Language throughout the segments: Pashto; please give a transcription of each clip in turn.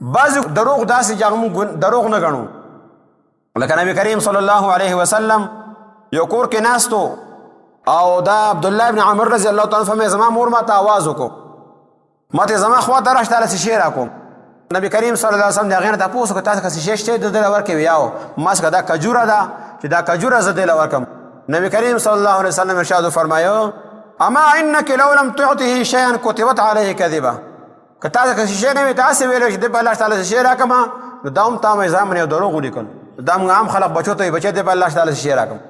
بعضې دروغ داسې چې هغه موږ دروغ نه ګڼو. لکه نبی کریم صلی الله علیه وسلم یو کور کې ناست او دا عبدالله ابن عمر رضی الله تعالی عنه زما مور ما ته آواز وکړو، ما ته زما خوا ته راشي تاله شی راکوم. نبی کریم صلی الله علیه وسلم د هغې نه تپوس وکړو تاسو که څه شی شته د ده له ورکوي یا ما څخه دا کجوره ده چې دا کجوره زه دې له ورکړم. نبی کریم صلی الله علیه وسلم ارشاد فرمایو اما انک لو لم تعطه شیئا کتبت علیه کذبه، که تاسو که شی نه وي تاسو ویلو چې د په الله تعالی شی راکړم نو دا هم تا مې ځان یو دروغ ولیکل، دا موږ عام خلک بچو ته بچی د په الله تعالی شی راکړم.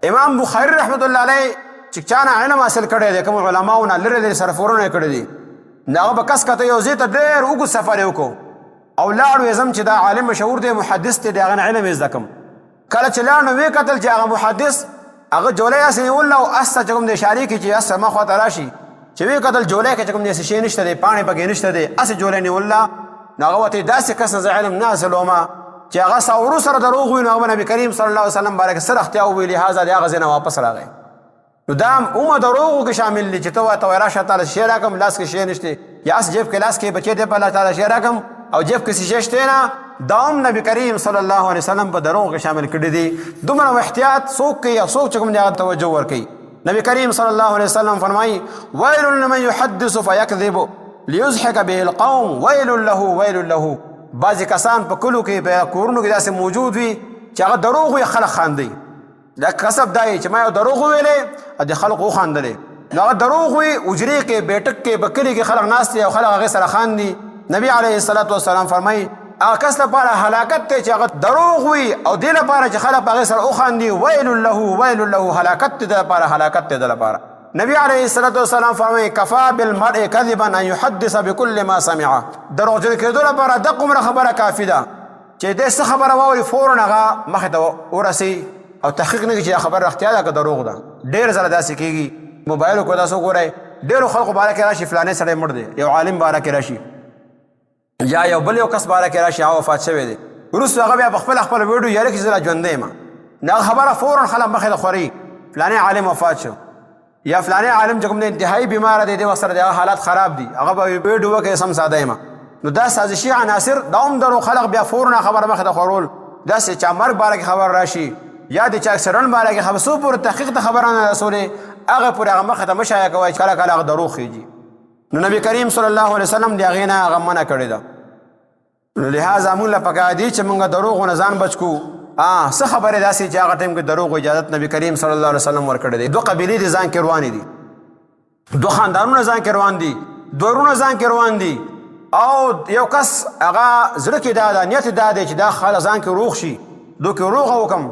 امام بخاری رحمت الله علیه چې چا نه علم حاصل کړی دی کوم علماو نه لرې لرې سره فورونه یې کړي دي نو هغه به کس کته یو ځای ته ډېر اوږد سفر یې وکړو او لاړ وې ځم چې دا عالم مشهور دی محدث دی د هغه نه علم یې زده کړم. کله چې لاړ نو ویې کتل چې هغه محدث هغه جولی هسې نیوله او اس ته چې کوم دی اشارې کړي چې اس ما خواته راشي چې ویې کتل جولی کې چې کوم دی هسې شی نشته دی پاڼې پکې نشته دی هسې جولی نیوله نو هغه ورته داسې کس نه زه علم نه حاصلومه چې هغه ساورو سره دروغ وي نو هغه نبي کریم صلی الله علیه وسلم باره کې څه رښتیا وویل لهذا د هغه ځای نه واپس راغی. نو دا هم دروغو کې شامل دي چې ته ورته وایې راشه تعالی شی راکړم لاس کې شی نشته یا اس جیب کې لاس کې بچی دی په الله تعالی شی راکړم او جیب کې شی شته نه دا هم نبي کریم صلی الله علیه وسلم په دروغ کې شامل کړي دي. دومره احتیاط څوک کوي او څوک چې کوم دی هغه توجه ورکوي. نبی کریم صلی الله علیه وسلم فرمایي ویل لمن یحدث فیکذب لیضحک به القوم ویل له ویل له. بعضې کسان په کلو کې په کورونو کې داسې موجود وي چې هغه دروغ وي خلک خاندي. دا کسب دا چې ما یو دروغ وویلی او د خلکو وخاندلی نو هغه دروغ وي اجرې کې بیټک کې په کلي کې خلک ناست دي او خلک هغې سره خاندي. نبی علیه الصلاة والسلام فرمایي هغه کس لپاره هلاکت دی چې هغه دروغ وي او دې لپاره چې خلک په هغې سره وخاندي ویل له ویل له هلاکت دی د لپاره هلاکت دی د لپاره. نبی علیه الصلاة والسلام فرمایي کفا بالمرء کذبا ان یحدث بكل ما سمع. دروغجن کېدو لپاره دغه عمره خبره کافي ده چې دې څه خبره واوري فورا هغه مخې ته ورسي او تحقیق نه کړي چې دا خبره رښتیا ده که دروغ ده. ډېر ځله داسې کېږي موبایلو کې تاسو ګورئ ډېرو خلکو باره کې راشي فلانی سړی مړ دی یو عالم باره کې راشي یا یو بل یو کس باره کې راشي هغه وفات شوی دی وروسته هغه بیا په خپل ویډیو یاره کې زه لا ژوندی یم نو هغه خبره فورا خلک مخې ته خوري فلانی عالم وفات شو یا فلانی عالم چې کوم دی انتهایي بیماره دی دې وخت سره د هغه حالات خراب دي هغه به ویډیو وکړي سم ساده یم. نو دا سازشي عناصر دا هم درو خلک بیا فورا خبره مخې ته خورول داسې چا مرګ باره کې خبر راشي یا د چا اکسیډنټ باره کې خبر څو پورې تحقیق ته خبره نه رسولې هغه پورې هغه مخې ته مه شایع کوئ چې کله کله هغه دروغ خېږي. نو نبي کریم صلی الله علیه وسلم د هغې نه هغه منع کړې ده. نو لهذا موږ له پکار دي چې موږ دروغو نه ځان بچ کړو. څه خبرې داسې چې هغه ټایم کې دروغو اجازت نبي کریم صلی الله علیه وسلم ورکړی دی. 2 قبیلې دي ځان کې روانې دي 2 خاندانونه ځان کې روان دي 2 ورونه ځان کې روان دي او یو کس هغه زړه کې دا ده نیت دا دی چې دا خلک ځان کې روغ شي دوی کې روغه وکړم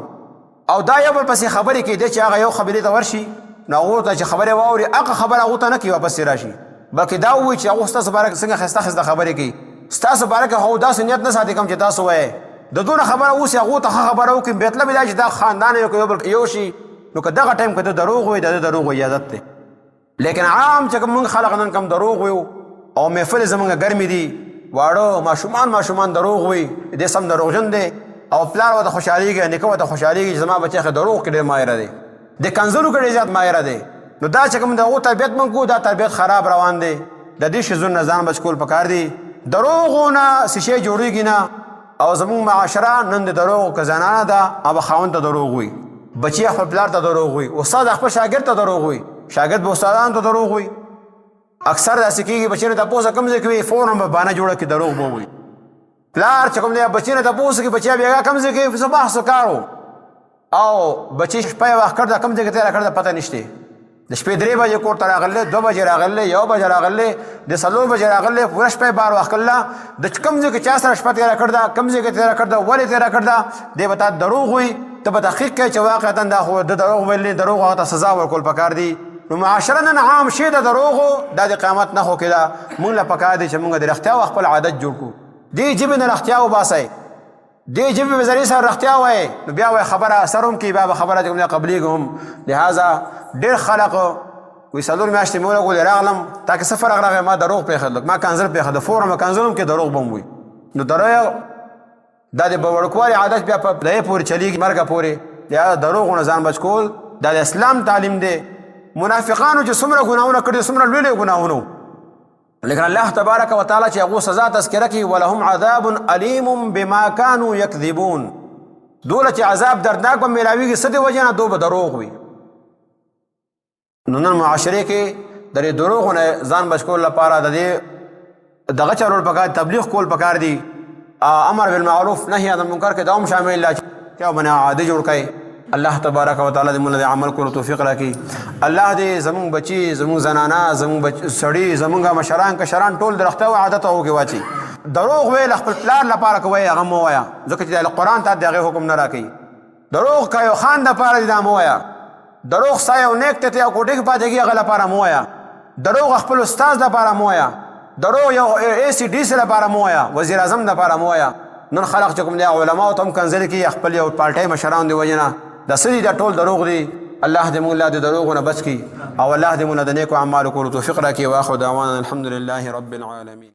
او دا یو بل پسې خبرې کوي چې هغه یو قبیلې ته ورشي نو هغو ته چې خبرې واوري هغه خبره هغو ته نه کوي واپس راشي بلکې دا ووایي چې هغو ستاسو باره کې څنګه ښایسته ښایسته خبرې کوي ستاسو باره کې هغو داسې نیت نه ساتي کوم چې تاسو وایئ د دونه خبره اوسي هغو ته ښه خبره وکړي مطلب یې دا چې دا خاندان یو که یو بل یو شي نو که دغه ټایم کې د دروغ وي د دروغ اجازت دی. لیکن عام چې کوم موږ خلک نن کوم دروغ ویو او محفل زمونږ ګرمې دي واړه ماشومان دروغ وي دې سم دروغجن دی او پلار ورته خوشحالېږي نیکه ورته خوشحالېږي چې زما بچی ښه دروغ کې ډېر ماهره دی د کنځلو کې ډېر زیات ماهره دی. نو دا چې کوم د هغو تربیت موږ کوو دا تربیت خراب روان دی. د دې شیزونو نه ځان بچ کول پکار دي. دروغو نه څه شی جوړېږي نه او زمونږ معاشره نن د دروغو که زنانه ده هغه خاوند ته دروغ وي بچی خپل پلار ته دروغ وي استاد خپل شاګرد ته دروغ وي شاګرد به استادانو ته دروغ وي. اکثر داسې کېږي بچی نه تپوس کوم ځای کې وي فورا به بهانه جوړه کړي دروغ به ووایي. پلار چې کوم دی بچی نه تپوس کوي بچی بیا کوم ځای کې څه بحث وکړو او بچی شپه یې وخت کړ کوم ځای کې تېره کړ پته نشته د شپې 3 بجې کور ته راغلی 2 بجې راغلی 1 بجې راغلی د 4 بجې راغلی پوره شپه یې بار وخت کړله د کوم ځای کې چا سره شپه تېره کړ ده کوم ځای کې تېره کړ ده ولې تېره کړ ده دی به تا دروغ وي ته به تحقیق کوې چې واقعتا دا خو د دروغ ویل دروغ هغه ته سزا ورکول پکار دي. نو معاشره نن عام شی د دروغو دا د قیامت نښو کې ده موږ له پکار دي چې موږ د رښتیا او خپل عادت جوړ کړو دې ژبې نه رښتیا وباسئ دې ژبې په ذریعې سره رښتیا وایئ نو بیا وایي خبره اثر هم کوي بیا به خبره چې کوم دی قبلېږي هم. لهذا ډېر خلق وایي 4 میاشتې مې ولګولې راغلم تا کې څه فرق راغی ما دروغ پرېښودل ما کنځل پرېښود فورا مې کنځل هم کې دروغ به هم وایي. نو دروغ دا د وړوکوالي عادت بیا په دې پورې چلیږي مرګه پورې لهذا دروغو نه ځان بچ کول دا د اسلام تعلیم دی. منافقانو چې څومره ګناهونه کړي څومره لوی لوی ګناهونه لیکن الله تبارک وتعالی چې هغو سزا تذکره کوي ولهم عذاب علیم بما كانوا یکذبون، دوله چې عذاب دردناک به میلاویږي څه د وجې نه دو به دروغ وي. نو نن معاشرې کې د دې دروغو نه ځان بچ کولو لپاره د دې دغه چلول پکار، تبلیغ کول پکار دي، امر بالمعروف نهي عن المنکر کې دا هم شامل لا چې باندې عادي جوړ کړي. الله تبارک وتعالی دې موږ له عمل کولو توفیق راکړي. الله دې زموږ بچي، زموږ زنانا، زموږ سړي، زموږ مشران کشران ټول درخته او عادت او کې واچي. دروغ ویل خپل پلار لپاره کوي هغه مو وایا، ځکه چې قرآن ته دغه حکم نه راکړي. دروغ کوي خان د پاره دې مو وایا، دروغ سایه او نیک ته او کوټه کې پاتېږي هغه لپاره مو وایا، دروغ خپل استاد لپاره مو وایا، دروغ یو ACDC لپاره مو وایا، وزیر اعظم لپاره مو وایا. نن خلق چې کوم دي علماء او تم کنځل کې خپل یو پالټي مشران دی وجنه د سړي د ټول دروغ دي. الله دې موږ له دروغ نه بچ کړي او الله دې موږ له نیکو اعمالو کولو توفیق راکړي. واخر دعوانا الحمد لله رب العالمين.